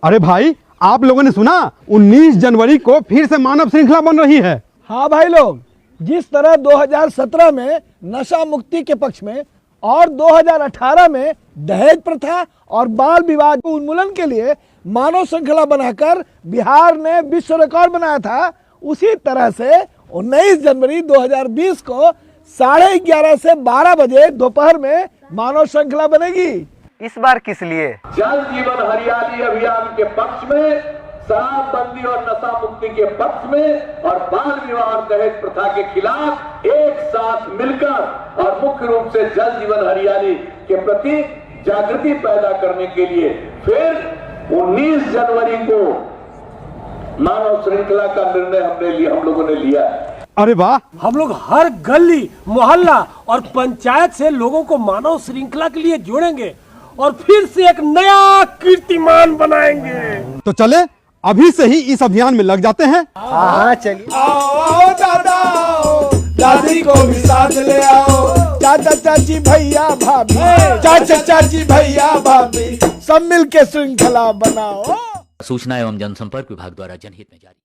अरे भाई, आप लोगों ने सुना 19 जनवरी को फिर से मानव श्रृंखला बन रही है। हाँ भाई लोग, जिस तरह 2017 में नशा मुक्ति के पक्ष में और 2018 में दहेज प्रथा और बाल विवाह के उन्मूलन के लिए मानव श्रृंखला बनाकर बिहार ने विश्व रिकॉर्ड बनाया था, उसी तरह से 19 जनवरी 2020 को 11:30 से 12 बजे दोपहर में मानव श्रृंखला बनेगी। इस बार किस लिए? जल जीवन हरियाली अभियान के पक्ष में, शराबबंदी और नशा मुक्ति के पक्ष में और बाल विवाह और दहेज प्रथा के खिलाफ एक साथ मिलकर और मुख्य रूप से जल जीवन हरियाली के प्रति जागृति पैदा करने के लिए फिर 19 जनवरी को मानव श्रृंखला का निर्णय हम लोगों ने लिया है। अरे वाह, हम लोग हर गली, मोहल्ला और पंचायत से लोगों को मानव श्रृंखला के लिए जोड़ेंगे और फिर से एक नया कीर्तिमान बनाएंगे। तो चले अभी से ही इस अभियान में लग जाते हैं। हाँ चलिए। आओ दादा आओ, दादी को भी साथ ले आओ, चाचा चाची भैया भाभी, चाचा चाची भैया भाभी, सब मिल के श्रृंखला बनाओ। सूचना एवं जनसंपर्क विभाग द्वारा जनहित में जारी।